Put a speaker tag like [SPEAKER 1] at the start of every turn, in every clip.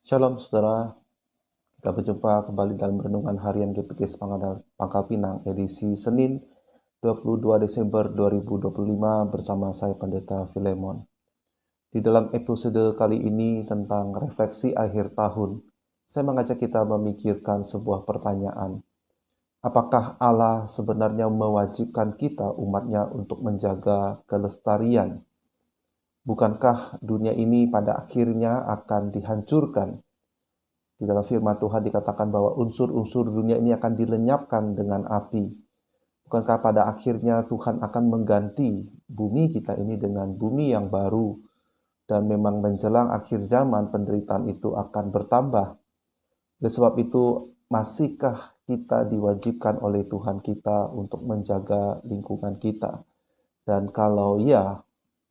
[SPEAKER 1] Shalom saudara, kita berjumpa kembali dalam Renungan Harian GPG Pangkal Pinang edisi Senin 22 Desember 2025 bersama saya Pendeta Filemon. Di dalam episode kali ini tentang refleksi akhir tahun, saya mengajak kita memikirkan sebuah pertanyaan. Apakah Allah sebenarnya mewajibkan kita umatnya untuk menjaga kelestarian? Bukankah dunia ini pada akhirnya akan dihancurkan? Di dalam firman Tuhan dikatakan bahwa unsur-unsur dunia ini akan dilenyapkan dengan api. Bukankah pada akhirnya Tuhan akan mengganti bumi kita ini dengan bumi yang baru, dan memang menjelang akhir zaman penderitaan itu akan bertambah. Oleh sebab itu, masihkah kita diwajibkan oleh Tuhan kita untuk menjaga lingkungan kita? Dan kalau ya,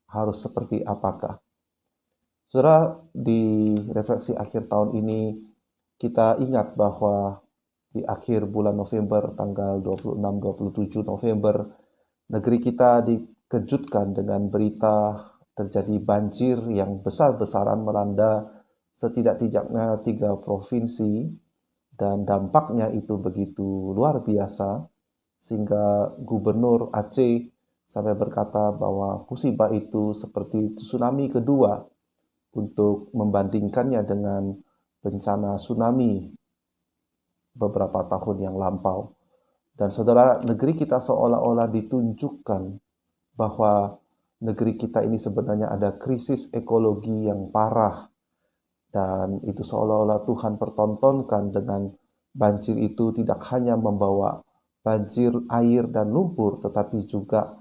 [SPEAKER 1] harus seperti apakah? Saudara, di refleksi akhir tahun ini, kita ingat bahwa di akhir bulan November, tanggal 26-27 November, negeri kita dikejutkan dengan berita terjadi banjir yang besar-besaran melanda setidak-tidaknya 3 provinsi, dan dampaknya itu begitu luar biasa, sehingga Gubernur Aceh sampai berkata bahwa musibah itu seperti tsunami kedua untuk membandingkannya dengan bencana tsunami beberapa tahun yang lampau. Dan saudara, negeri kita seolah-olah ditunjukkan bahwa negeri kita ini sebenarnya ada krisis ekologi yang parah. Dan itu seolah-olah Tuhan pertontonkan dengan banjir itu tidak hanya membawa banjir air dan lumpur, tetapi juga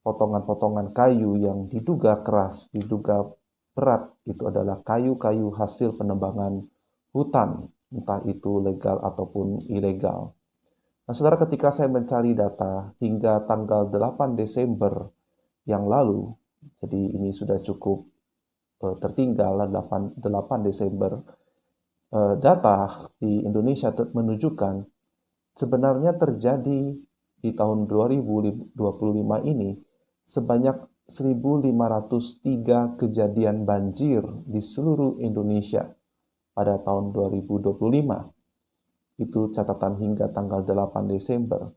[SPEAKER 1] potongan-potongan kayu yang diduga keras, diduga berat. Itu adalah kayu-kayu hasil penebangan hutan, entah itu legal ataupun ilegal. Nah, saudara, ketika saya mencari data hingga tanggal 8 Desember yang lalu, jadi ini sudah cukup tertinggal 8 Desember, data di Indonesia menunjukkan sebenarnya terjadi di tahun 2025 ini sebanyak 1.503 kejadian banjir di seluruh Indonesia pada tahun 2025. Itu catatan hingga tanggal 8 Desember.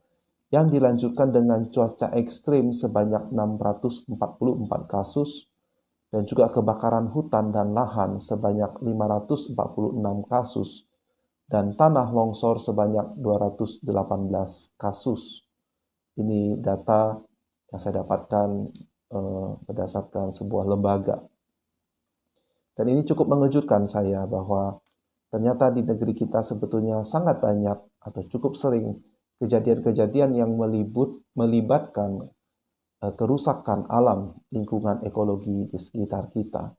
[SPEAKER 1] Yang dilanjutkan dengan cuaca ekstrim sebanyak 644 kasus, dan juga kebakaran hutan dan lahan sebanyak 546 kasus, dan tanah longsor sebanyak 218 kasus. Ini data yang saya dapatkan berdasarkan sebuah lembaga. Dan ini cukup mengejutkan saya bahwa ternyata di negeri kita sebetulnya sangat banyak atau cukup sering kejadian-kejadian yang melibatkan kerusakan alam, lingkungan ekologi di sekitar kita.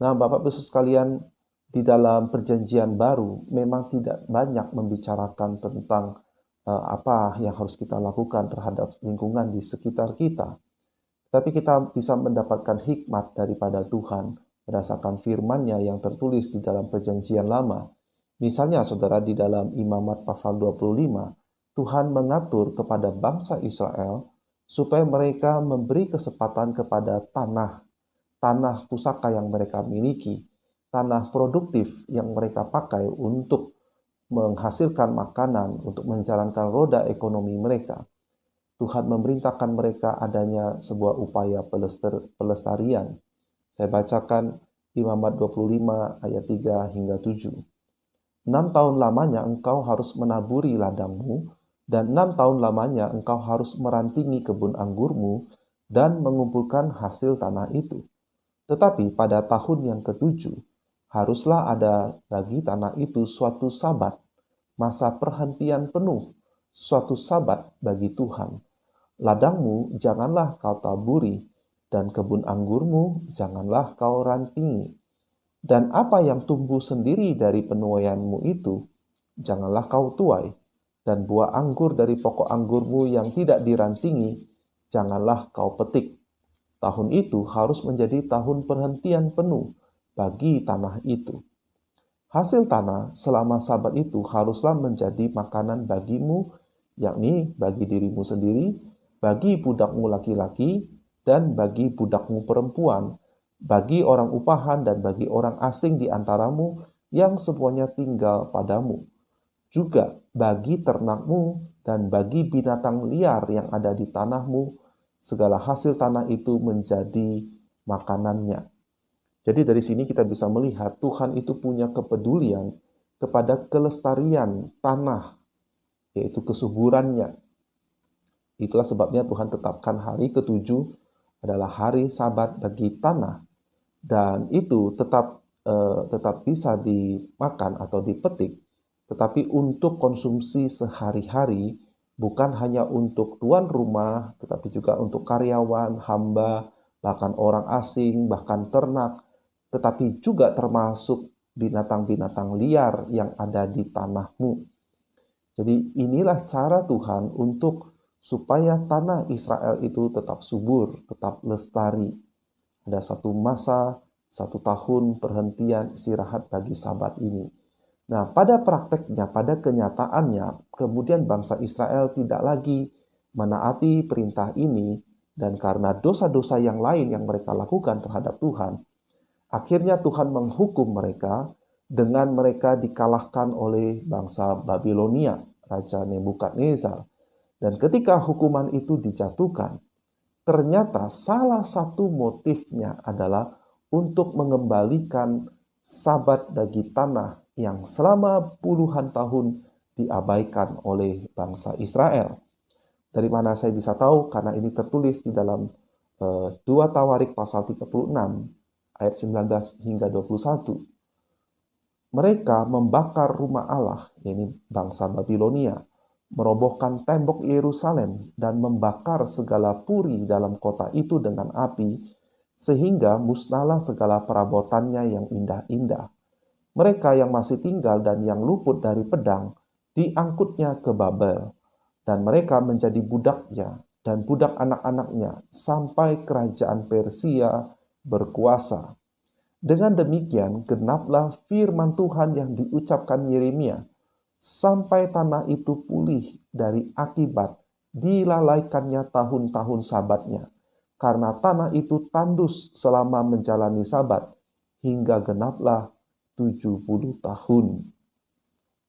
[SPEAKER 1] Nah, Bapak-Ibu sekalian, di dalam perjanjian baru memang tidak banyak membicarakan tentang apa yang harus kita lakukan terhadap lingkungan di sekitar kita. Tapi kita bisa mendapatkan hikmat daripada Tuhan berdasarkan firman-Nya yang tertulis di dalam perjanjian lama. Misalnya, saudara, di dalam Imamat pasal 25, Tuhan mengatur kepada bangsa Israel supaya mereka memberi kesempatan kepada tanah pusaka yang mereka miliki, tanah produktif yang mereka pakai untuk menghasilkan makanan, untuk menjalankan roda ekonomi mereka. Tuhan memerintahkan mereka adanya sebuah upaya pelestarian. Saya bacakan Imamat 25 ayat 3 hingga 7. 6 tahun lamanya engkau harus menaburi ladangmu, dan 6 tahun lamanya engkau harus merantingi kebun anggurmu dan mengumpulkan hasil tanah itu. Tetapi pada tahun yang ketujuh, haruslah ada bagi tanah itu suatu sabat, masa perhentian penuh, suatu sabat bagi Tuhan. Ladangmu janganlah kau taburi, dan kebun anggurmu janganlah kau rantingi. Dan apa yang tumbuh sendiri dari penuaianmu itu, janganlah kau tuai. Dan buah anggur dari pokok anggurmu yang tidak dirantingi, janganlah kau petik. Tahun itu harus menjadi tahun perhentian penuh bagi tanah itu. Hasil tanah selama sabat itu haruslah menjadi makanan bagimu, yakni bagi dirimu sendiri, bagi budakmu laki-laki, dan bagi budakmu perempuan, bagi orang upahan dan bagi orang asing di antaramu yang semuanya tinggal padamu. Juga bagi ternakmu dan bagi binatang liar yang ada di tanahmu, segala hasil tanah itu menjadi makanannya. Jadi dari sini kita bisa melihat Tuhan itu punya kepedulian kepada kelestarian tanah, yaitu kesuburannya. Itulah sebabnya Tuhan tetapkan hari ketujuh adalah hari Sabat bagi tanah, dan itu tetap bisa dimakan atau dipetik, tetapi untuk konsumsi sehari-hari, bukan hanya untuk tuan rumah, tetapi juga untuk karyawan, hamba, bahkan orang asing, bahkan ternak, tetapi juga termasuk binatang-binatang liar yang ada di tanahmu. Jadi inilah cara Tuhan untuk supaya tanah Israel itu tetap subur, tetap lestari. Ada satu masa, 1 tahun perhentian istirahat bagi Sabat ini. Nah, pada prakteknya, pada kenyataannya, kemudian bangsa Israel tidak lagi menaati perintah ini, dan karena dosa-dosa yang lain yang mereka lakukan terhadap Tuhan, akhirnya Tuhan menghukum mereka dengan mereka dikalahkan oleh bangsa Babilonia, Raja Nebukadnezar. Dan ketika hukuman itu dijatuhkan, ternyata salah satu motifnya adalah untuk mengembalikan Sabat bagi tanah yang selama puluhan tahun diabaikan oleh bangsa Israel. Dari mana saya bisa tahu? Karena ini tertulis di dalam 2 Tawarik pasal 36 ayat 19 hingga 21. Mereka membakar rumah Allah, yaitu bangsa Babilonia, merobohkan tembok Yerusalem dan membakar segala puri dalam kota itu dengan api, sehingga musnahlah segala perabotannya yang indah-indah. Mereka yang masih tinggal dan yang luput dari pedang, diangkutnya ke Babel, dan mereka menjadi budaknya dan budak anak-anaknya sampai kerajaan Persia berkuasa. Dengan demikian, genaplah firman Tuhan yang diucapkan Yeremia, sampai tanah itu pulih dari akibat dilalaikannya tahun-tahun Sabatnya, karena tanah itu tandus selama menjalani Sabat, hingga genaplah 70 tahun.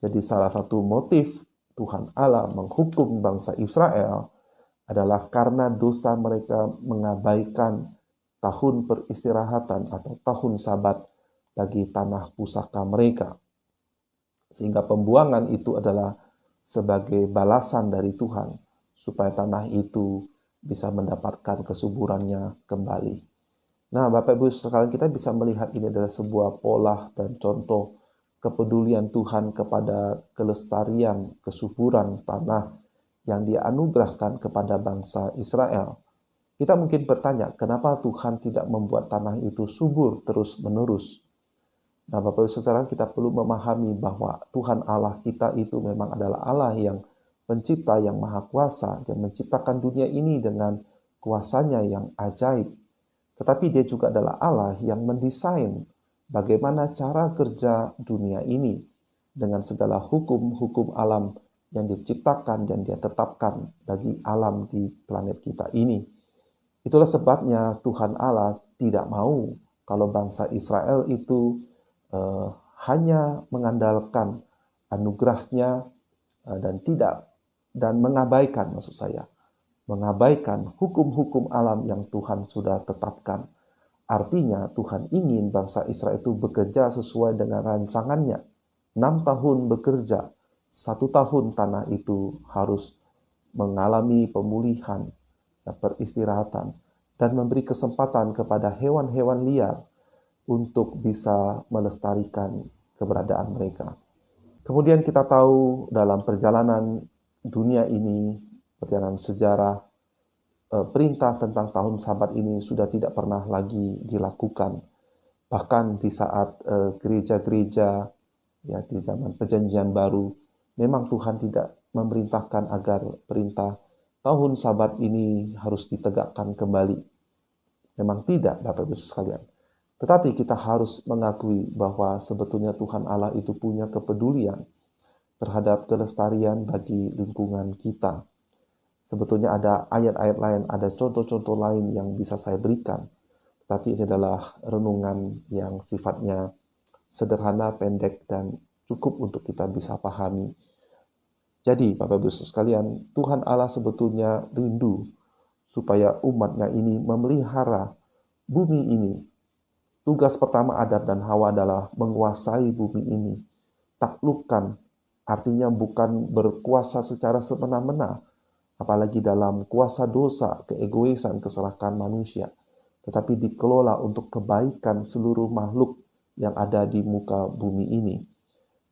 [SPEAKER 1] Jadi salah satu motif Tuhan Allah menghukum bangsa Israel adalah karena dosa mereka mengabaikan tahun peristirahatan atau tahun Sabat bagi tanah pusaka mereka. Sehingga pembuangan itu adalah sebagai balasan dari Tuhan supaya tanah itu bisa mendapatkan kesuburannya kembali. Nah, Bapak Ibu sekalian, kita bisa melihat ini adalah sebuah pola dan contoh kepedulian Tuhan kepada kelestarian, kesuburan tanah yang Dia anugerahkan kepada bangsa Israel. Kita mungkin bertanya, kenapa Tuhan tidak membuat tanah itu subur terus-menerus? Nah, Bapak Ibu Saudara, kita perlu memahami bahwa Tuhan Allah kita itu memang adalah Allah yang pencipta, yang maha kuasa, yang menciptakan dunia ini dengan kuasanya yang ajaib. Tetapi Dia juga adalah Allah yang mendesain bagaimana cara kerja dunia ini dengan segala hukum-hukum alam yang diciptakan dan Dia tetapkan bagi alam di planet kita ini. Itulah sebabnya Tuhan Allah tidak mau kalau bangsa Israel itu hanya mengandalkan anugerahnya dan mengabaikan, mengabaikan hukum-hukum alam yang Tuhan sudah tetapkan. Artinya Tuhan ingin bangsa Israel itu bekerja sesuai dengan rancangannya. 6 tahun bekerja, 1 tahun tanah itu harus mengalami pemulihan, peristirahatan, dan memberi kesempatan kepada hewan-hewan liar untuk bisa melestarikan keberadaan mereka. Kemudian kita tahu dalam perjalanan dunia ini, perjalanan sejarah, perintah tentang tahun Sabat ini sudah tidak pernah lagi dilakukan. Bahkan di saat gereja-gereja ya di zaman Perjanjian Baru, memang Tuhan tidak memerintahkan agar perintah tahun Sabat ini harus ditegakkan kembali. Memang tidak, Bapak Ibu sekalian. Tetapi kita harus mengakui bahwa sebetulnya Tuhan Allah itu punya kepedulian terhadap kelestarian bagi lingkungan kita. Sebetulnya ada ayat-ayat lain, ada contoh-contoh lain yang bisa saya berikan. Tetapi ini adalah renungan yang sifatnya sederhana, pendek, dan cukup untuk kita bisa pahami. Jadi, Bapak Ibu sekalian, Tuhan Allah sebetulnya rindu supaya umatnya ini memelihara bumi ini. Tugas pertama Adam dan Hawa adalah menguasai bumi ini. Taklukkan, artinya bukan berkuasa secara semena-mena, apalagi dalam kuasa dosa, keegoisan, keserakahan manusia, tetapi dikelola untuk kebaikan seluruh makhluk yang ada di muka bumi ini.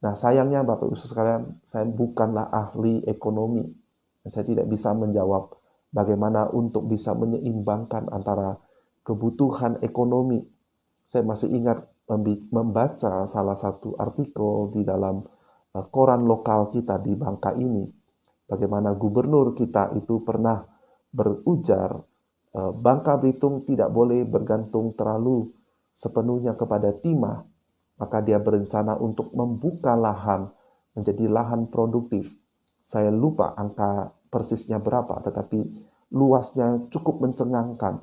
[SPEAKER 1] Nah, sayangnya Bapak Ibu sekalian, saya bukanlah ahli ekonomi. Dan saya tidak bisa menjawab bagaimana untuk bisa menyeimbangkan antara kebutuhan ekonomi. Saya masih ingat membaca salah satu artikel di dalam koran lokal kita di Bangka ini, bagaimana gubernur kita itu pernah berujar, Bangka Belitung tidak boleh bergantung terlalu sepenuhnya kepada timah, maka dia berencana untuk membuka lahan menjadi lahan produktif. Saya lupa angka persisnya berapa, tetapi luasnya cukup mencengangkan.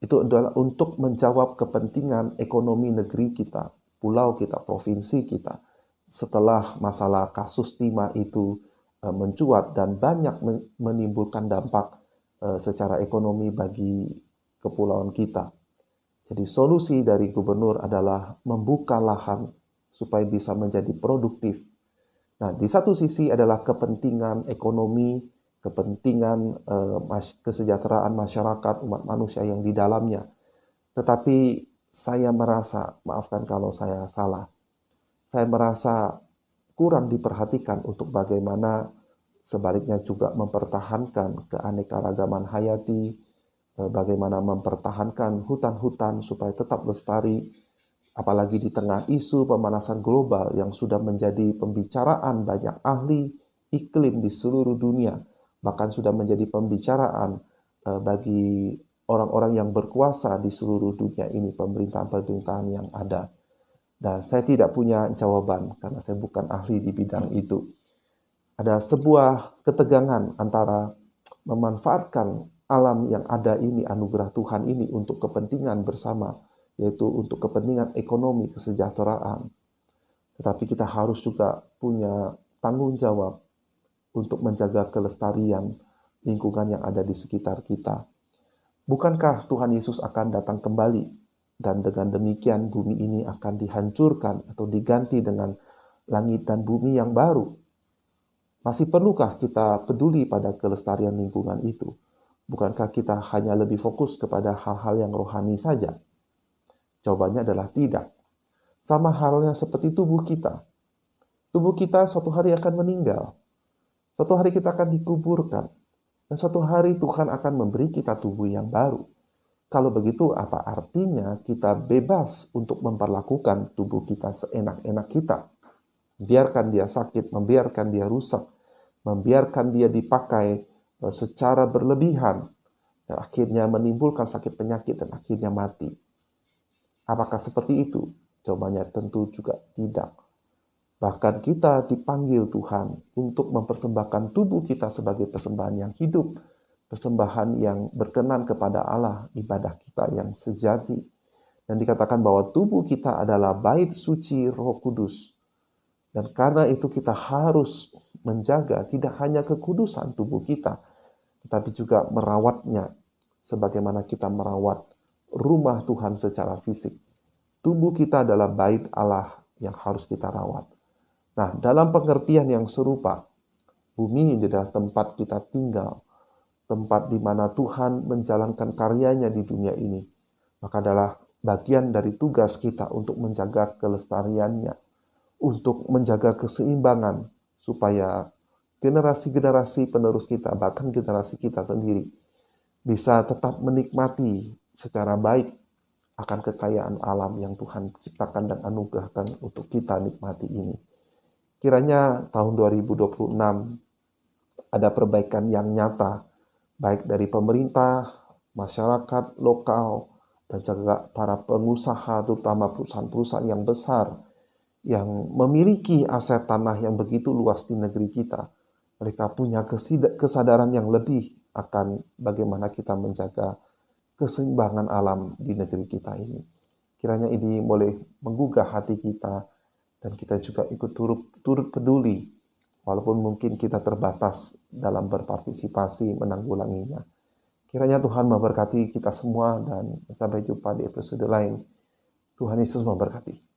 [SPEAKER 1] Itu adalah untuk menjawab kepentingan ekonomi negeri kita, pulau kita, provinsi kita. Setelah masalah kasus timah itu mencuat dan banyak menimbulkan dampak secara ekonomi bagi kepulauan kita. Jadi solusi dari gubernur adalah membuka lahan supaya bisa menjadi produktif. Nah, di satu sisi adalah kepentingan ekonomi, kepentingan kesejahteraan masyarakat, umat manusia yang di dalamnya. Tetapi saya merasa, maafkan kalau saya salah, saya merasa kurang diperhatikan untuk bagaimana sebaliknya juga mempertahankan keanekaragaman hayati, bagaimana mempertahankan hutan-hutan supaya tetap lestari, apalagi di tengah isu pemanasan global yang sudah menjadi pembicaraan banyak ahli iklim di seluruh dunia, bahkan sudah menjadi pembicaraan bagi orang-orang yang berkuasa di seluruh dunia ini, pemerintahan-pemerintahan yang ada. Dan saya tidak punya jawaban karena saya bukan ahli di bidang itu. Ada sebuah ketegangan antara memanfaatkan alam yang ada ini, anugerah Tuhan ini untuk kepentingan bersama, yaitu untuk kepentingan ekonomi, kesejahteraan. Tetapi kita harus juga punya tanggung jawab untuk menjaga kelestarian lingkungan yang ada di sekitar kita. Bukankah Tuhan Yesus akan datang kembali dan dengan demikian bumi ini akan dihancurkan atau diganti dengan langit dan bumi yang baru? Masih perlukah kita peduli pada kelestarian lingkungan itu? Bukankah kita hanya lebih fokus kepada hal-hal yang rohani saja? Jawabannya adalah tidak. Sama halnya seperti tubuh kita. Tubuh kita suatu hari akan meninggal. Suatu hari kita akan dikuburkan. Dan suatu hari Tuhan akan memberi kita tubuh yang baru. Kalau begitu, apa artinya kita bebas untuk memperlakukan tubuh kita seenak-enak kita? Biarkan dia sakit, membiarkan dia rusak, membiarkan dia dipakai secara berlebihan, dan akhirnya menimbulkan sakit penyakit dan akhirnya mati. Apakah seperti itu? Jawabannya tentu juga tidak. Bahkan kita dipanggil Tuhan untuk mempersembahkan tubuh kita sebagai persembahan yang hidup, persembahan yang berkenan kepada Allah, ibadah kita yang sejati. Dan dikatakan bahwa tubuh kita adalah bait suci Roh Kudus. Dan karena itu kita harus menjaga tidak hanya kekudusan tubuh kita, tetapi juga merawatnya sebagaimana kita merawat rumah Tuhan secara fisik. Tubuh kita adalah bait Allah yang harus kita rawat. Nah, dalam pengertian yang serupa, bumi ini adalah tempat kita tinggal, tempat di mana Tuhan menjalankan karyanya di dunia ini. Maka adalah bagian dari tugas kita untuk menjaga kelestariannya, untuk menjaga keseimbangan, supaya generasi-generasi penerus kita, bahkan generasi kita sendiri, bisa tetap menikmati secara baik akan kekayaan alam yang Tuhan ciptakan dan anugerahkan untuk kita nikmati ini. Kiranya tahun 2026 ada perbaikan yang nyata, baik dari pemerintah, masyarakat lokal, dan juga para pengusaha, terutama perusahaan-perusahaan yang besar, yang memiliki aset tanah yang begitu luas di negeri kita. Mereka punya kesadaran yang lebih akan bagaimana kita menjaga keseimbangan alam di negeri kita ini. Kiranya ini boleh menggugah hati kita, dan kita juga ikut turut peduli, walaupun mungkin kita terbatas dalam berpartisipasi menanggulanginya. Kiranya Tuhan memberkati kita semua, dan sampai jumpa di episode lain. Tuhan Yesus memberkati.